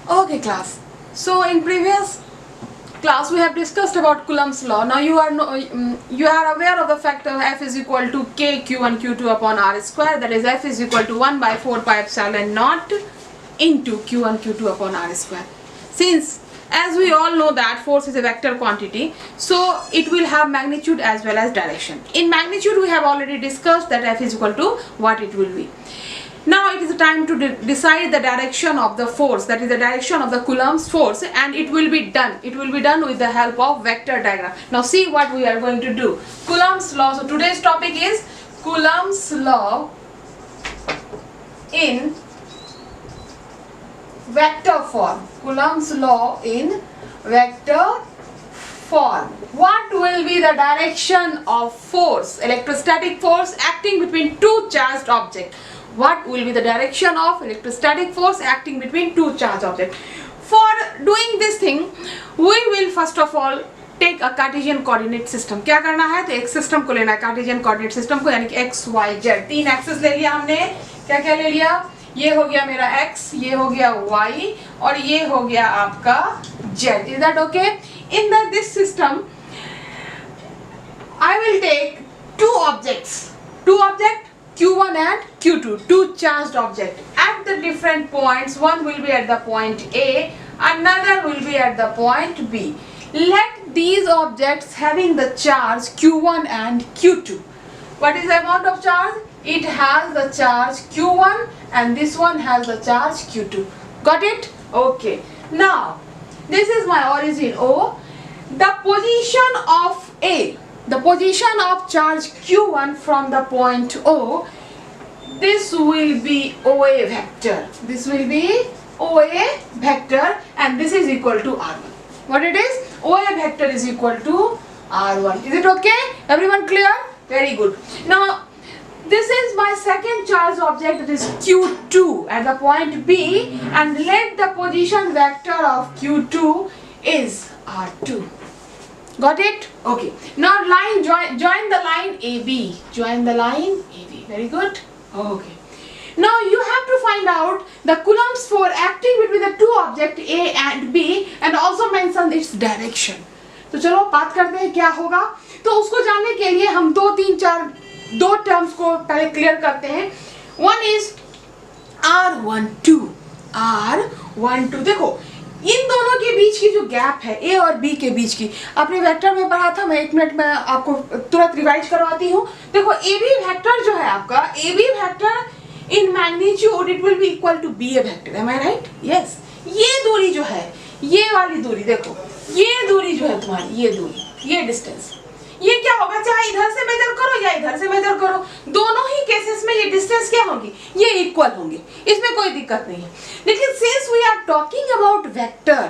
Okay, class. So in previous class we have discussed about Coulomb's law. Now you are aware of the fact of F is equal to K Q1 Q2 upon R square. That is F is equal to 1 by 4 pi epsilon naught into Q1 Q2 upon R square. Since as we all know that force is a vector quantity, so it will have magnitude as well as direction. In magnitude we have already discussed that F is equal to what it will be. Now it is time to decide the direction of the force, that is the direction of the Coulomb's force, and it will be done. It will be done with the help of vector diagram. Now see what we are going to do. Coulomb's law. So today's topic is Coulomb's law in vector form. Coulomb's law in vector form. What will be the direction of force, electrostatic force acting between two charged objects? What will be the direction of electrostatic force acting between two charged objects? For doing this thing, we will first of all take a Cartesian coordinate system. क्या करना है? तो एक system को लेना है, Cartesian coordinate system को, यानी कि x, y, z. तीन एक्सिस ले लिया हमने. क्या क्या ले लिया? ये हो गया मेरा x, ये हो गया y और ये हो गया आपका z. Is that okay? In this system, I will take two objects. Q1 and Q2, two charged objects at the different points. One will be at the point A, another will be at the point B. Let these objects having the charge Q1 and Q2. What is the amount of charge? It has the charge Q1 and this one has the charge Q2. Got it? Okay. Now, this is my origin O. The position of A, the position of charge Q1 from the point O, this will be OA vector. This will be OA vector and this is equal to R1. What it is? OA vector is equal to R1. Is it okay? Everyone clear? Very good. Now, this is my second charged object, that is Q2 at the point B, and let the position vector of Q2 is R2. Got it? Okay. Now join the line AB. Join the line AB. Very good. Okay. Now you have to find out the Coulomb's force acting between the two objects A and B and also mention its direction. तो चलो बात करते हैं क्या होगा. तो उसको जानने के लिए हम दो टर्म्स को पहले क्लियर करते हैं. One is R12. R12. देखो इन दोनों के बीच की जो गैप है A और B के बीच की, आपने वेक्टर में पढ़ा था. मैं 1 मिनट में आपको तुरंत रिवाइज करवाती हूँ. देखो AB वेक्टर जो है आपका, AB vector in magnitude it will be equal to BA vector. Am I right? Yes. ये दूरी जो है, ये वाली दूरी, देखो ये दूरी जो है तुम्हारी, ये दूरी, ये डिस्टेंस, ये क्या होगा? चाहे इधर से मेजर करो या इधर से मेजर करो, दोनों ही केसेस में ये डिस्टेंस क्या होगी? ये इक्वल होंगे. इसमें कोई दिक्कत नहीं है. लेकिन since we are talking about vector,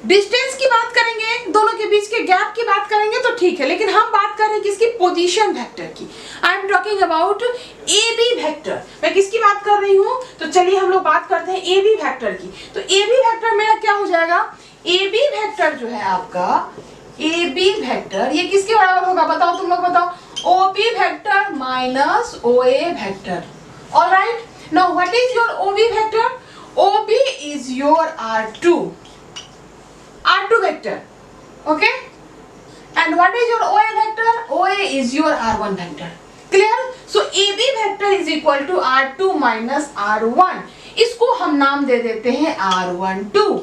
distance की बात करेंगे, दोनों के बीच के गैप की बात करेंगे तो ठीक है. लेकिन हम बात कर रहे हैं किसकी? पोजीशन वेक्टर की. I am talking about AB vector. मैं किसकी बात कर रही हूँ? तो चलिए हम लोग बात करते हैं AB वेक्टर की. तो AB वेक्टर मेरा क्या हो जाएगा? AB वेक्टर जो है आपका, AB वेक्टर ये किसके बराबर होगा? बताओ, तुम लोग बताओ. OB vector minus OA vector. Alright. Now what is your OB vector? OB is your R2 vector. Okay? And what is your OA vector? OA is your R1 vector. Clear? So AB vector is equal to R2 minus R1. इसको हम नाम दे देते हैं R12.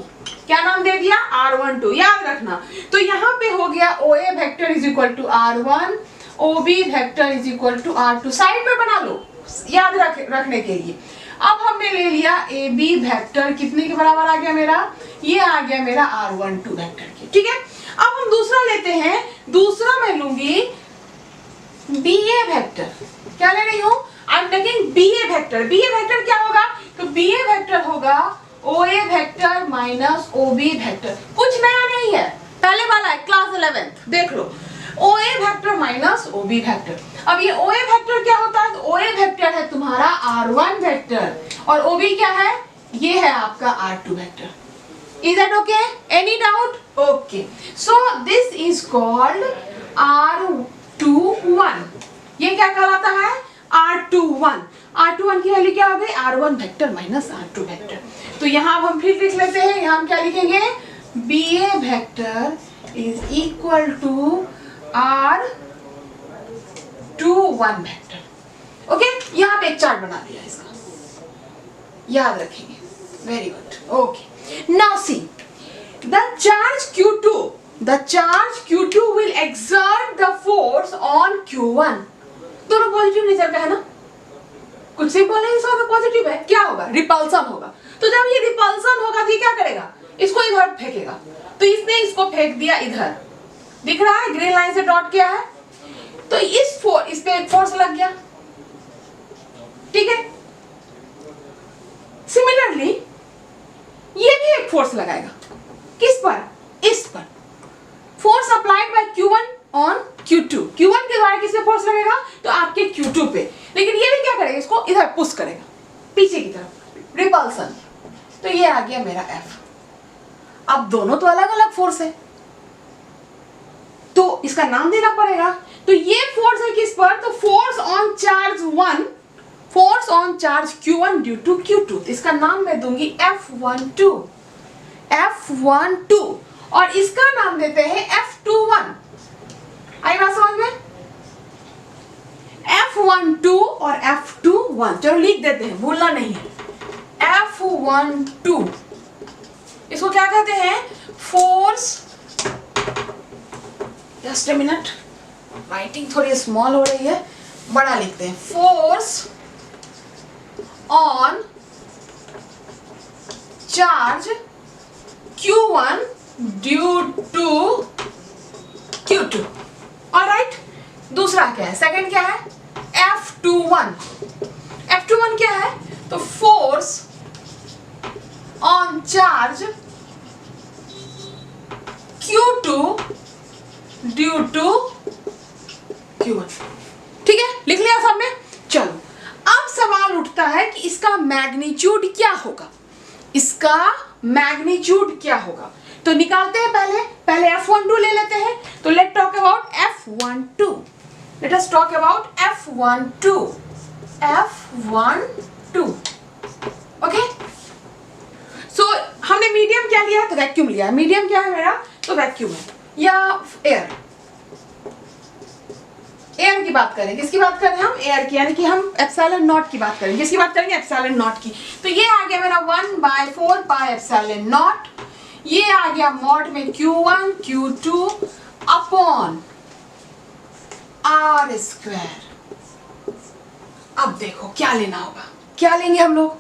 क्या नाम दे दिया? R12. याद रखना. तो यहाँ पे हो गया OA vector is equal to R1, OB vector is equal to R2. Side में बना लो याद रखने के लिए. अब हमने ले लिया AB वेक्टर, कितने के बराबर आ गया मेरा? ये आ गया मेरा R12 वेक्टर के. ठीक है. अब हम दूसरा लेते हैं. दूसरा मैं लूंगी BA वेक्टर. क्या ले रही हूँ? I am taking BA vector. BA vector क्या होगा? तो BA वेक्टर होगा OA vector minus OB vector. कुछ नया नहीं है, पहले वाला है, क्लास 11th. देख लो. OA vector minus OB vector. अब ये OA वेक्टर क्या होता है? तो OA वेक्टर है तुम्हारा R1 वेक्टर और OB क्या है? ये है आपका R2 vector. Is that okay? Any doubt? Okay. So this is called R21. ये क्या कहलाता है? R21. R21 की वैल्यू क्या हो गई, R1 vector minus R2 vector. तो यहाँ अब हम फिर लिख लेते हैं, यहाँ हम क्या लिखेंगे, BA vector is equal to R21 vector. Okay, यहाँ पे एक चार्ट बना दिया इसका, याद रखेंगे, very good. Okay, now see the charge Q2 will exert the force on Q1। दोनों पॉजिटिव नेचर का है ना, कुछ सिंपल है, इसका पॉजिटिव है, क्या होगा, रिपल्सन होगा। तो जब ये रिपल्सन होगा तो ये क्या करेगा, इसको इधर फेंकेगा। तो इसने इसको फेंक दिया इधर, दिख रहा है ग्रीन लाइन से डॉट किया है, तो इस पे एक फोर्स लग गया, ठीक है। सिमिलरली ये भी एक फोर्स लगाएगा, किस पर, इस पर। Force applied by Q1 on Q2, Q1 के द्वारा किस पे फोर्स लगेगा, तो आपके Q2 पे। लेकिन ये भी क्या करेगा, इसको इधर पुश करेगा पीछे की तरफ, रिपल्सन। तो ये आ गया मेरा F। अब दोनों तो अलग अलग फोर्स है, तो इसका नाम देना पड़ेगा। तो ये फोर्स है किस पर, तो force on charge 1, force on charge Q1 due to Q2। तो इसका नाम मैं दूंगी F12, और इसका नाम देते हैं F21। आई बात समझ में, F12 और F21, चलो लिख देते हैं, भूलना नहीं है। F12 इसको क्या कहते हैं, force, just a minute, writing थोड़ी स्मॉल हो रही है, बड़ा लिखते हैं, force on charge Q1 due to Q2। Alright, दूसरा क्या है, सेकंड क्या है, F21 क्या है, तो force on charge Q2 due to Q1। ठीक है, लिख लिया सबने। चलो अब सवाल उठता है कि इसका मैग्नीट्यूड क्या होगा, इसका मैग्नीट्यूड क्या होगा। तो निकालते हैं, पहले F12 ले लेते हैं। तो let talk about F12, let us talk about F12। Okay, so हमने मीडियम क्या लिया, तो वैक्यूम लिया है। मीडियम क्या है मेरा, तो वैक्यूम है या एयर की बात करें, किसकी बात करें हम, एयर की, यानी कि हम एप्सिलॉन नॉट की बात करेंगे। किसकी बात करेंगे, एप्सिलॉन नॉट की। तो ये आ गया मेरा 1/4 पाई एप्सिलॉन नॉट, ये आ गया मॉड में Q1 Q2 upon R square. अब देखो क्या लेना होगा, क्या लेंगे हम लोग,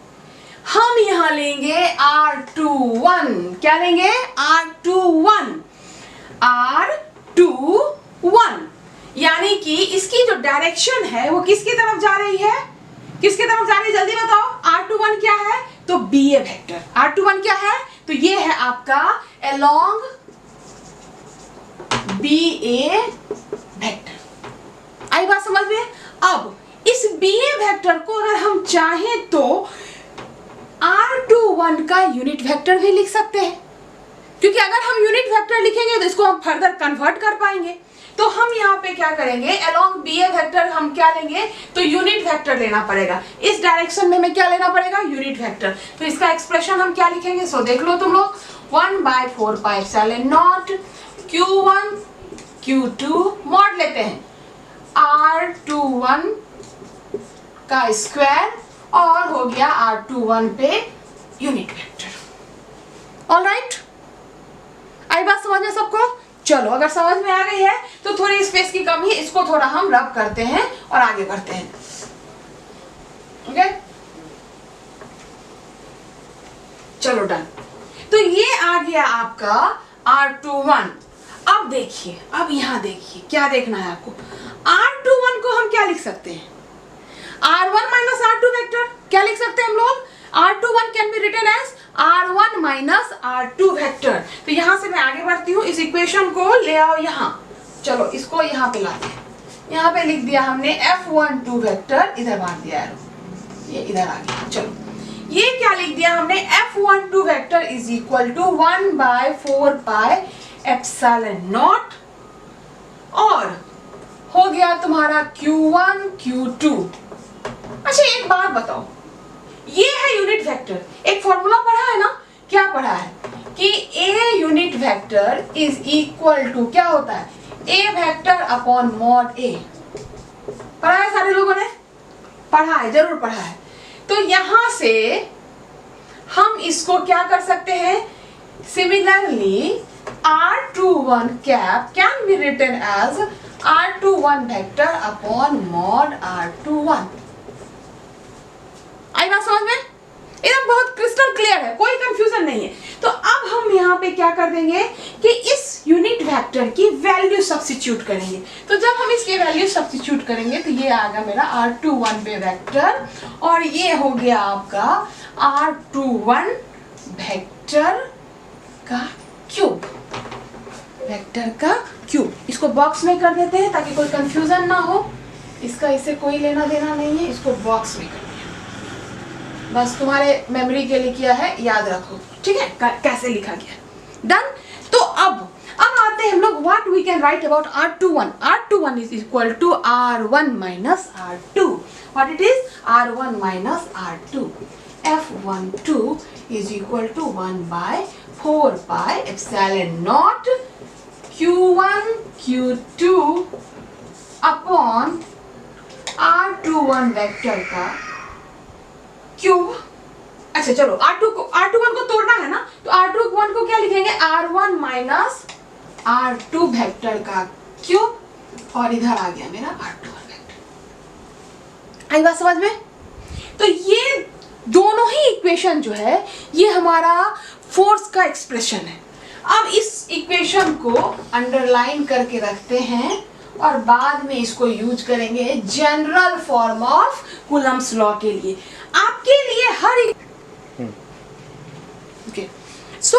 हम यहां लेंगे R21। क्या लेंगे, R21, यानी कि इसकी जो डायरेक्शन है वो किसकी तरफ जा रही है, किसकी तरफ जा रही है, जल्दी बताओ। R21 क्या है, तो BA वेक्टर। R21 क्या है, तो ये है आपका अलोंग BA वेक्टर। आई बात समझ में। अब इस BA वेक्टर को अगर हम चाहें तो R21 का यूनिट वेक्टर भी लिख सकते हैं, क्योंकि अगर हम यूनिट वेक्टर लिखेंगे तो इसको हम फर्दर कन्वर्ट कर पाएंगे। तो हम यहाँ पे क्या करेंगे, अलोंग BA वेक्टर हम क्या लेंगे, तो यूनिट वेक्टर लेना पड़ेगा। इस डायरेक्शन में हमें क्या लेना पड़ेगा, यूनिट वेक्टर। तो इसका एक्सप्रेशन हम क्या लिखेंगे, सो देख लो तुम लोग, 1/4 pi epsilon naught Q1 Q2 mod लेते हैं R21 का स्क्वायर, और हो गया R21 पे यूनिट वेक्टर। ऑलराइट, आई बात समझ में सबको। चलो अगर समझ में आ गई है तो थोड़ी स्पेस की कमी है, इसको थोड़ा हम रब करते हैं और आगे बढ़ते हैं। ओके, चलो डन। तो ये आ गया आपका R21। अब देखिए, अब यहां देखिए क्या देखना है आपको। R21 को हम क्या लिख सकते हैं, R1 माइनस R2 वेक्टर। क्या लिख सकते हैं हम लोग, R21 can be written as R1 minus R2 vector. तो यहां से मैं आगे बढ़ती हूँ, इस इक्वेशन को ले आओ यहाँ। चलो इसको यहाँ पे लाते हैं, यहाँ पे लिख दिया हमने F12 वेक्टर, इधर बांध दिया है, ये इधर आ गया। चलो ये क्या लिख दिया हमने, F12 vector is equal to 1/4 pi epsilon naught, और हो गया तुम्हारा Q1 Q2। अच्छा एक बात बताओ, ये है यूनिट वेक्टर, एक फॉर्मूला पढ़ा है ना, क्या पढ़ा है कि a unit vector is equal to क्या होता है, a vector upon mod a. पढ़ा है सारे लोगों ने, पढ़ा है, जरूर पढ़ा है। तो यहां से हम इसको क्या कर सकते हैं, similarly R21 cap can be written as R21 vector upon mod R21। आई बात समझ में, एकदम बहुत क्रिस्टल क्लियर है, कोई कंफ्यूजन नहीं है। तो अब हम यहाँ पे क्या कर देंगे कि इस यूनिट वेक्टर की वैल्यू सब्स्टिट्यूट करेंगे। तो जब हम इसकी वैल्यू सब्स्टिट्यूट करेंगे तो ये आ गया मेरा R21 पे वेक्टर, और ये हो गया आपका R21 वेक्टर का क्यूब, वेक्टर का क्यूब। इसको बॉक्स में कर देते हैं ताकि कोई कंफ्यूजन ना हो, इसका इससे कोई लेना देना नहीं है, इसको बॉक्स में कर दिया, बस तुम्हारे मेमोरी के लिए किया है, याद रखो, ठीक है कैसे लिखा गया। डन। तो अब आते हैं हम लोग what we can write about R21। R21 is equal to R1 minus R2। What it is, R1 minus R2। F12 is equal to 1/4 pi epsilon naught Q1 Q2 upon R21 vector का cube. अच्छा चलो R21 को तोड़ना है ना, तो R21 को क्या लिखेंगे, R1 माइनस R2 वेक्टर का क्यूब, और इधर आ गया मेरा R21 वेक्टर। आई बात समझ में। तो ये दोनों ही इक्वेशन जो है ये हमारा फोर्स का एक्सप्रेशन है। अब इस इक्वेशन को अंडरलाइन करके रखते हैं और बाद में इसको यूज करेंगे general form of Coulomb's law के लिए, आपके लिए हर okay. So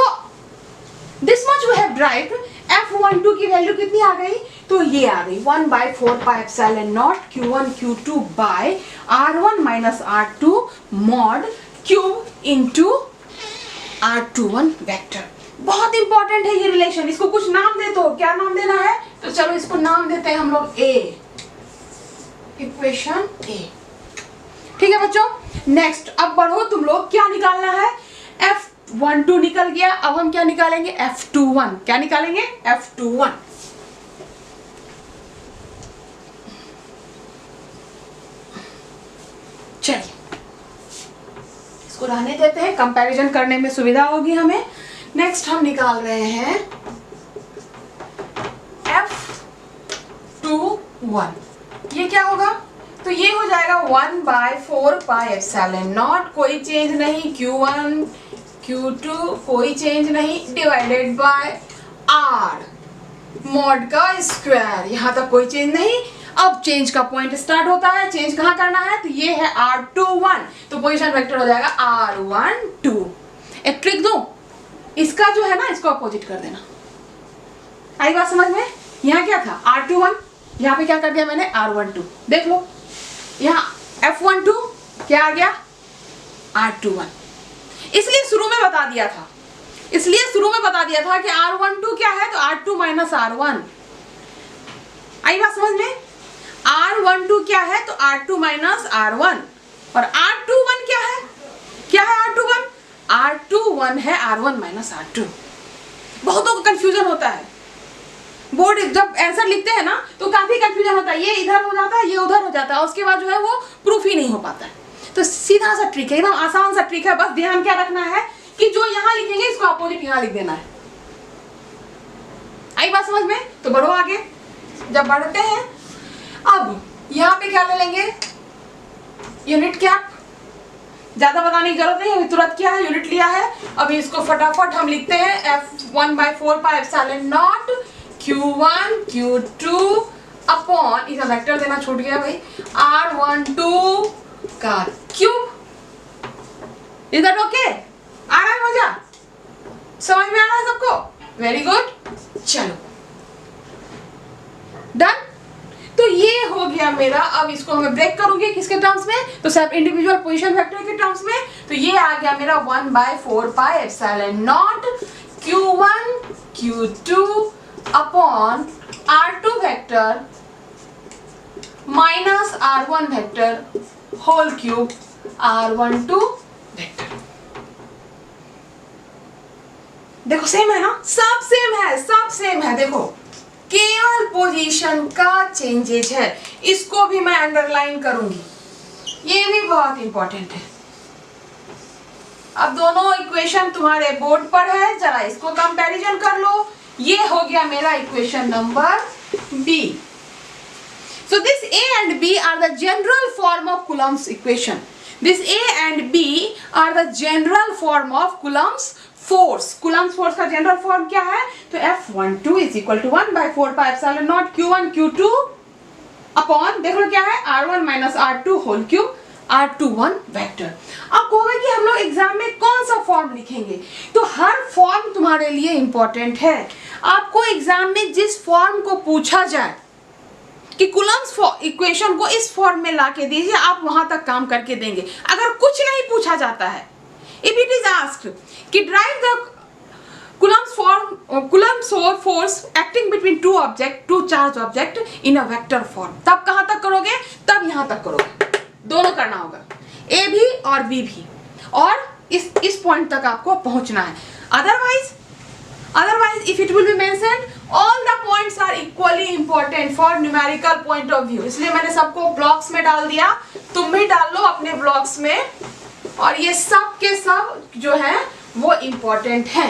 this much we have derived. F12 की वैल्यू कितनी आ गई, तो ये आ गई 1/4 pi epsilon naught Q1 Q2 by R1 minus R2 mod cube into R21 vector. बहुत इंपॉर्टेंट है ये रिलेशन, इसको कुछ नाम दे दो, क्या नाम देना है, तो चलो इसको नाम देते हैं हम लोग A, इक्वेशन A। ठीक है बच्चों, नेक्स्ट अब बढ़ो तुम लोग, क्या निकालना है, F12 निकल गया, अब हम क्या निकालेंगे, F21। क्या निकालेंगे, F21। चलिए इसको रहने देते हैं, कंपैरिजन करने में सुविधा होगी हमें। नेक्स्ट हम निकाल रहे हैं F21। ये क्या होगा, तो ये हो जाएगा 1/4 पाई एप्सिलॉन नॉट, कोई चेंज नहीं, Q1 Q2 कोई चेंज नहीं, डिवाइडेड बाय R मॉड का स्क्वायर, यहां तक कोई चेंज नहीं। अब चेंज का पॉइंट स्टार्ट होता है, चेंज कहां करना है, तो ये है R21, तो पोजीशन वेक्टर हो जाएगा R12। एक ट्रिक दूं, इसका जो है ना इसको अपोजिट कर देना। आई बात समझ में, यहाँ क्या था R21, यहाँ पे क्या कर दिया मैंने R12। देख लो यहाँ F12 क्या आ गया R21, इसलिए शुरू में बता दिया था, कि R12 क्या है, तो R2 माइनस R1। आई बात समझ में, R12 क्या है, तो R2 माइनस R1, और R21 क्या है, R21, R21 है R1 माइनस R2। बहुतों को कंफ्यूजन होता है, बोर्ड जब आंसर लिखते हैं ना तो काफी कंफ्यूजन होता है, ये इधर हो जाता है, ये उधर हो जाता है, उसके बाद जो है वो प्रूफ ही नहीं हो पाता है। तो सीधा सा ट्रिक है, एकदम आसान सा ट्रिक है, बस ध्यान क्या रखना है कि जो यहाँ लिखेंगे इसको अपोजिट यहाँ लिख देना है। आई बात समझ में, तो बढ़ो आगे। जब बढ़ते हैं अब यहाँ पे क्या ले लेंगे, यूनिट कैप, ज्यादा बताने की जरूरत नहीं है, तुरंत क्या है यूनिट लिया है। अभी इसको फटाफट हम लिखते हैं, F1/4 पाई epsilon naught Q1 Q2 upon, इसका वेक्टर देना छूट गया भाई, R12 का क्यूब। इधर ओके, आ रहा है मजा, समझ में आ रहा है सबको, वेरी गुड। चलो डन। तो ये हो गया मेरा, अब इसको मैं ब्रेक करूंगी किसके टर्म्स में, तो सब इंडिविजुअल पोजीशन वेक्टर के टर्म्स में। तो ये आ गया मेरा 1/4 pi epsilon naught Q1 Q2 upon R2 vector minus R1 vector whole cube r12 vector. देखो सेम है ना, सब सेम है, सब सेम है। देखो केवल पोजीशन का चेंजेज है, इसको भी मैं अंडरलाइन करूंगी, ये भी बहुत इंपॉर्टेंट है। अब दोनों इक्वेशन तुम्हारे बोर्ड पर है, जरा इसको कंपैरिजन कर लो। ये हो गया मेरा equation number B. So this A and B are the general form of Coulomb's equation. This A and B are the general form of Coulomb's force. Coulomb's force का general form क्या है? तो F12 is equal to 1 by 4 pi epsilon naught Q1 Q2 upon, देख लो क्या है, R1 minus R2 whole cube R21 vector. अब कहोगे कि हम लोग एग्जाम में कौन सा फॉर्म लिखेंगे, तो हर फॉर्म तुम्हारे लिए इंपॉर्टेंट है। आपको एग्जाम में जिस फॉर्म को पूछा जाए कि कूलम्स इक्वेशन को इस फॉर्म में लाके दीजिए, आप वहां तक काम करके देंगे। अगर कुछ नहीं पूछा जाता है, इफ इट इज आस्क्ड कि derive the Coulomb's force acting between two object, two charge object in a vector form, तब कहां तक करोगे? तब यहां तक करोगे। दोनों करना होगा, ए भी और बी भी, और इस पॉइंट तक आपको पहुंचना है। Otherwise, if it will be mentioned, all the points are equally important for numerical point of view. इसलिए मैंने सबको ब्लॉक्स में डाल दिया, तुम भी डाल लो अपने ब्लॉक्स में, और ये सब के सब जो है वो इम्पोर्टेंट है।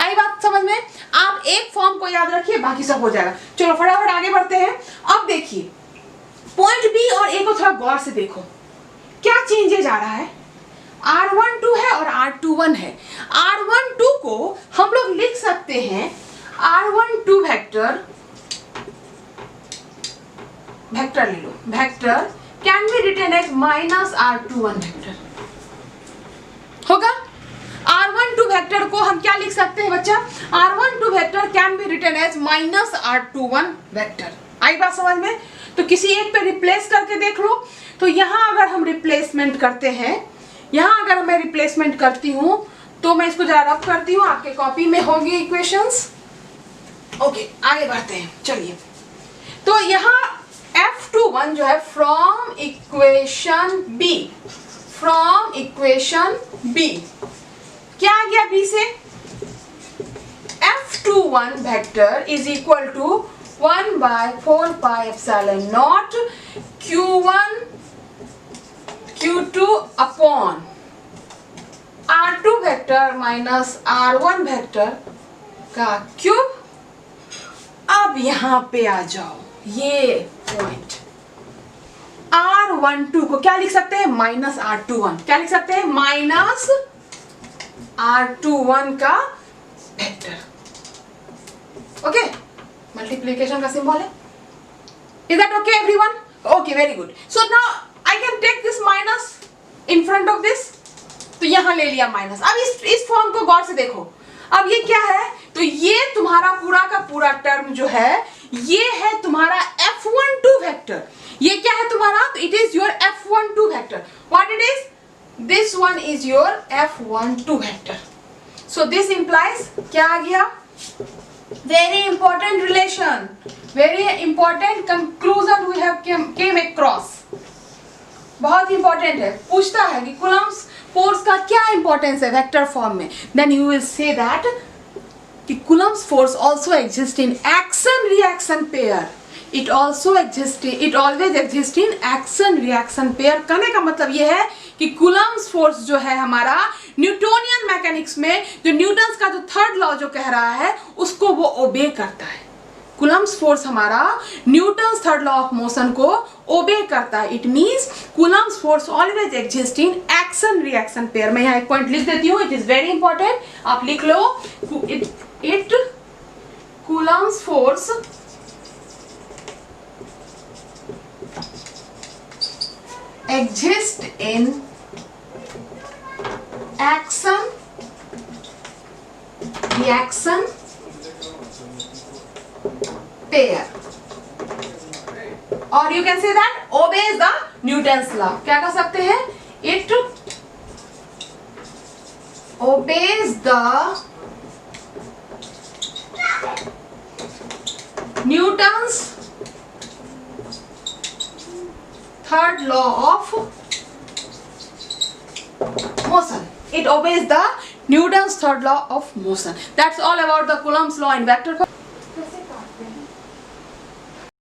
आई बात समझ में? आप एक फॉर्म को याद रखिए, बाकी सब हो जाएगा। चलो फटाफट आगे बढ़ते हैं। अब देखिए पॉइंट बी और ए को थोड़ा गौर से देखो, क्या चेंजेज आ रहा है। R12 है और R21 है। R12 को हम लोग लिख सकते हैं R12 वेक्टर ले लो, vector can be written as minus R21 vector होगा। R12 वेक्टर को हम क्या लिख सकते हैं बच्चा? R12 vector can be written as minus R21 vector. आई बात समझ में? तो किसी एक पे रिप्लेस करके देख लो। तो यहां अगर हम रिप्लेसमेंट करते हैं, यहां अगर मैं रिप्लेसमेंट करती हूं, तो मैं इसको जरा रब करती हूं, आपके कॉपी में होगी इक्वेशंस। ओके आगे बढ़ते हैं, चलिए। तो यहां F21 जो है फ्रॉम इक्वेशन बी, क्या आ गया बी से? F21 vector is equal to 1 by 4 pi epsilon naught Q1 Q2 upon R2 vector minus R1 vector का क्यूब। अब यहां पे आ जाओ, ये पॉइंट R12 को क्या लिख सकते हैं? Minus R21। क्या लिख सकते हैं? माइनस R21 का वेक्टर। ओके, मल्टीप्लिकेशन का सिंबल है। Is that okay everyone? Okay, very good. So now I can take this minus in front of this, तो यहां ले लिया माइनस। अब इस फॉर्म को गौर से देखो। अब ये क्या है? तो ये तुम्हारा पूरा का पूरा टर्म जो है, ये है तुम्हारा F12 वेक्टर। ये क्या है तुम्हारा? तो it is your F12 vector. What it is? This one is your F12 vector. So this implies क्या आ गया? Very important relation, very important conclusion we have came across. बहुत इंपॉर्टेंट है, पूछता है कि कूलम्स फोर्स का क्या इंपॉर्टेंस है वेक्टर फॉर्म में। Then you will say that कि Coulomb's force also exist in action reaction pair. It always exist in action reaction pair. कहने का मतलब ये है कि कूलम्स फोर्स जो है हमारा न्यूटोनियन मैकेनिक्स में, जो न्यूटन्स का जो थर्ड लॉ जो कह रहा है, उसको वो ओबे करता है। कूलम्स फोर्स हमारा Newton's third law of motion को ओबे करता है। It means Coulomb's force always exist in action reaction pair. मैं यहाँ एक पॉइंट लिख देती हूँ, इट इज वेरी इंपॉर्टेंट, आप लिख लो। It Coulomb's force exist in action reaction pair, or you can say that obeys the Newton's law. क्या कह सकते हैं? It obeys the Newton's third law of motion. It obeys the Newton's third law of motion. That's all about the Coulomb's law in vector form.